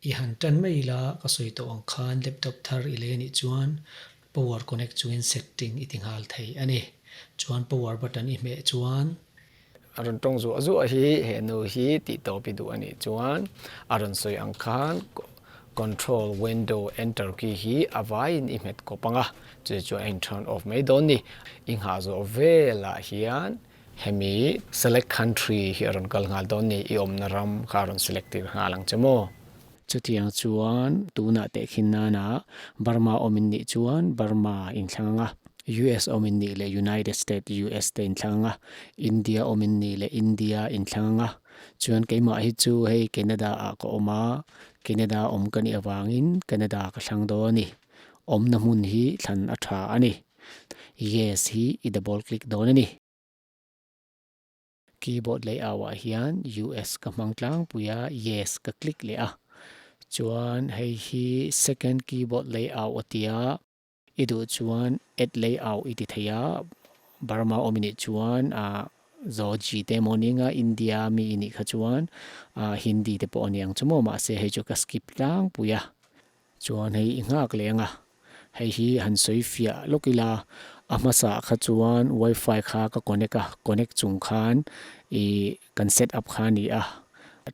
i han tan mai la ka soi to ang khan laptop thar ile ni chuan power connect chuin setting iting hal thei ani chuan power button i me chuan aron tong zu azu a hi he no hi ti to pi du ani chuan aron soi ang khan control window enter key hi avai in imet ko panga chu en turn off mai don ni ing ha zo vela hian hemi select country hi aron kal ngal don ni i om na ram karon selective ngalang chemo chutiang chuan tuna te khinna na Burma omin ni chuan Burma in thlanga US omin ni le United States US te in thlanga India omin ni le India in thlanga chuan keima hi chu hei Canada a ko oma Canada om kan i awangin Canada ka thlang do ni om na mun hi thlan a tha ani yes hi i double click don ani keyboard layout hian US ka mangtlang puya yes ka click le a chuan hei hi second keyboard layout atia idu chuan add layout iti theya Burma omini chuan zoji te moninga India mi ini kha chuan Hindi te po aniang chumo ma se hei chu ka skip lang puya chuan hei ingak lenga hei hi han soi fia lokila hmasa kha chuan wifi kha ka connect chung khan i kan set up kha ni a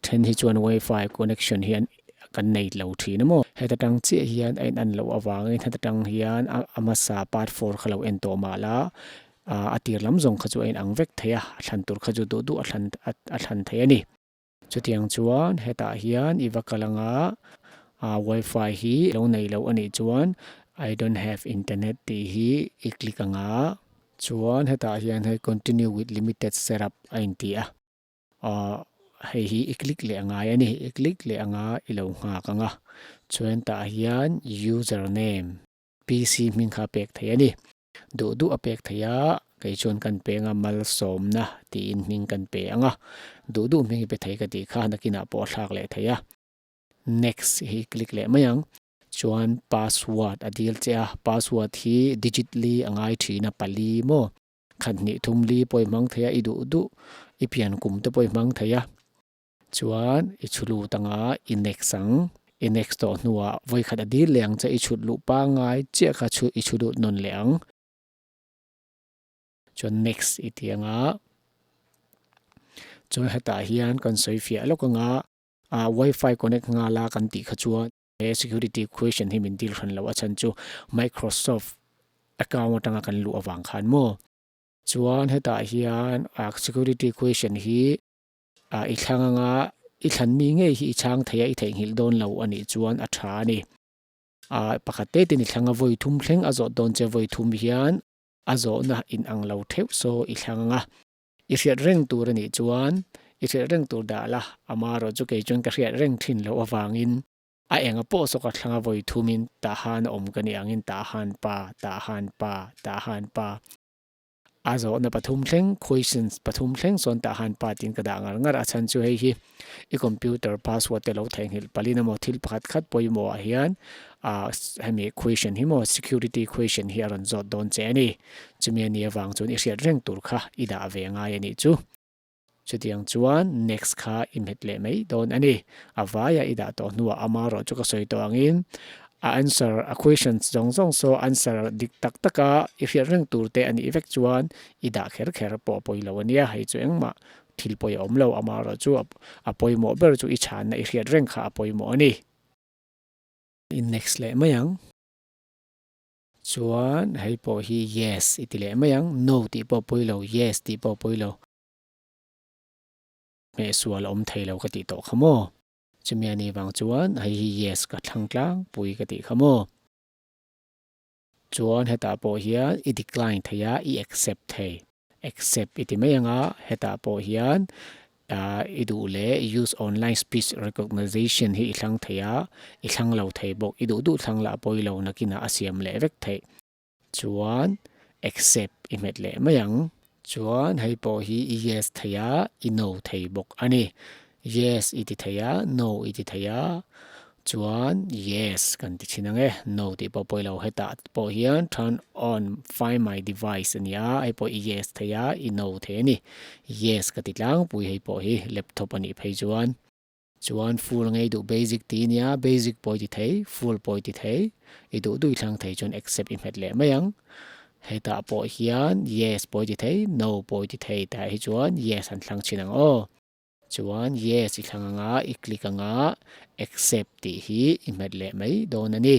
then hi chuan wifi connection hian kan nei lo thi na mo heta tang chi hian an lo awangin heta tang hian hmasa part 4 khalo en to mala atir lam zong kha chu ein ang vek theya thlan tur kha chu du a thlan thei ani chutiang chuan heta hian i vakalanga wifi hi lo nei lo ani chuan I don't have internet ti hi I click anga chuan heta hian hei continue with limited setup ain ti a hei hi I click le anga yani I click le anga I lo nga kanga chuan ta hian username PC min kha pek thei ani du a pek theya kai chuan kan pe nga mal som na ti in ming kan pe anga du ming pe thei ka ti kha na kina po thlak le theya next hi click le mayang chuan password adil cha password hi digitally angai thina pali mo khanni thumli poi mang theya I du I pian kum te poi mang theya chuan I chulu tanga I next sang I next to nuwa voi khat adil leng cha I chut lu pa ngai che kha chu I chudu non leng chuan next itianga chuan heta hian kan soi fia lokanga wifi connect nga la kan ti kha chuan security question hi min dil ran lo achan chu Microsoft account anga kan lu awang khan mo chuan heta hian security question hi I thlanga I thlan mi ngei hi chang theya I theng hil don lo ani chuan a tha ni pakate tin thlanga voi thum thleng azo don che voi thum hian azo na in ang lo theu so I thlanga I riat reng tur ani chuan I riat reng tur da la amaro chu ke chuan ka riat reng thin lo awangin a enga po so ka thlanga voi thumin ta han om kani angin ta han pa azo na pathum thleng questions pathum thleng son ta han pa tin ka da ngar achan chu hei hi I computer password te lo theng hil palina mo thil pakhat khat poimo a hian hemi question hi mo security question hi aron zot don che ani chumi ani awang chun I riat reng tur kha I da ve ngai ani chu chutiang chuan next kha imet le mai don ani awaya I da to nuwa amaro chu ka soi to angin answer a questions zong so answer dik taka I riat reng tur te ani effect chuan I da kher po poilo ania hei chu engma thil poi om lo amaro chu a poimo ber chu I chan na I riat reng kha a poimo ani in next le mayang chuan hei po hi yes iti le mayang no ti po poilo yes ti po poilo me sual om theilo ka ti to khamo chumi ani wang chuan hei hi yes ka thangtlang pui ka ti khamo chuan heta po hian I decline theya I accept thei accept iti mayanga heta po hian idu le use online speech recognition hi thlang theya I thlang lo thei bok idu du thlang la poilo nakina asiam le vek thei chuan accept imet le mayang chuan hei po hi yes theya I no thei bok ani yes iti theya no iti theya chuan yes kan ti chinange no ti po poilo heta po hian turn on find my device ania ai po yes theya I no the ni yes ka ti tlang pui hei po hi laptop ani phei chuan chuan full ngei du basic ti nia basic poi ti thei full poi ti thei i du dui thlang thei chuan accept i met le mayang heta po hian yes poi ti thei no poi ti thei ta hi chuan yes an thlang chinang o chuan yes i thlang anga i click anga accept ti hi i met le mai don ani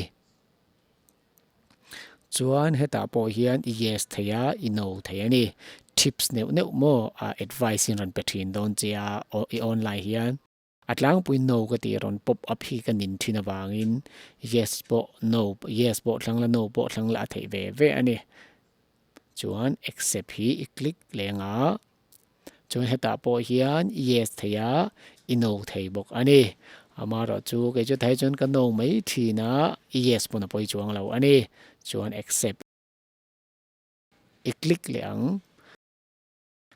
chuan heta po hian yes theia i no thei ani tips neu mo advice in ran pethin don chia i online hian atlang pui no ka ti ron pop up hi kan in thina wangin yes po no yes po thlang la no po thlang la thei ve ani chuan accept hi i click lenga chuan heta po hian yes theia i no thei bok ani amaro chu ke chu thai chuan ka no mai thina yes po na poi chuang lo ani chuan accept i click leang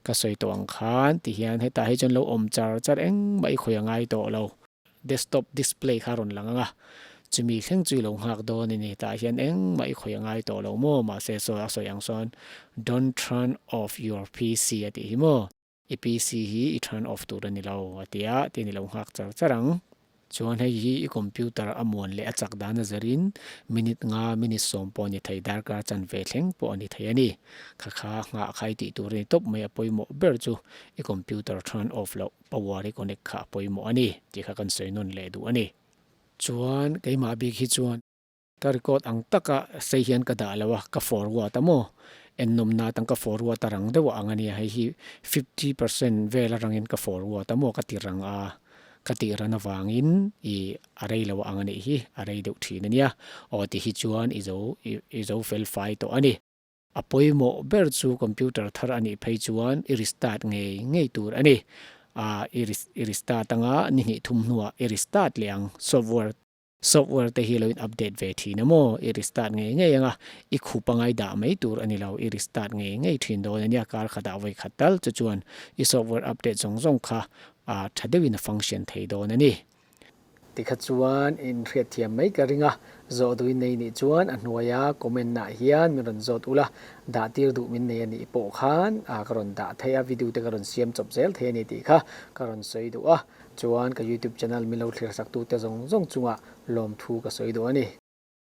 ka soi to ang khan ti hian heta hi chuan lo om char eng mai khoi angai to lo desktop display kharon langanga chumi thleng chui lo ngak do ni ta hian eng mai khoi angai to lo mo ma se so a soi ang son don't turn off your pc ati hi mo i pc hi i turn off tu ni lo atia ti ni lo ngak charang chuan hei hi i computer amon le achak dana zarin minute nga minute som po ni thei dar ka chan ve thleng po ani thei ani kha nga khai ti tur ni top mai apoi mo ber chu i computer turn off lo power connect kha apoi mo ani ti kha kan sei non le du ani chuan keima bi khi chuan ka record ang taka sei hian ka da lawa ka forward tamo en nom na tang ka forward tarang dewa angani hei hi 50% vela rangin ka forward tamo ka tirang a katirana wangin i arei lo angani hi arei deuh thin ania o ti hi chuan izo fel fai to ani apoi mo ber chu computer thar ani phei chuan i restart ngei tur ani i restart anga ni ni thum nuwa i restart liang software te hi lo in update ve thina mo i restart ngei anga i khupangai da mai tur ani lo i restart ngei thin do ania kar khada voi khatal chu chuan i software update zong kha thadewin function thei do nani tikha chuan in riat thiam mai ka ringa zo dui nei ni chuan a hnuaya comment na hian mi ron zot ula da tir du min nei ani po khan karon da theia video te karon siam chop zel the ni ti kha karon soi du chuan ka youtube channel mi lo thlir sak tu te zong chunga lom thu ka soi do ani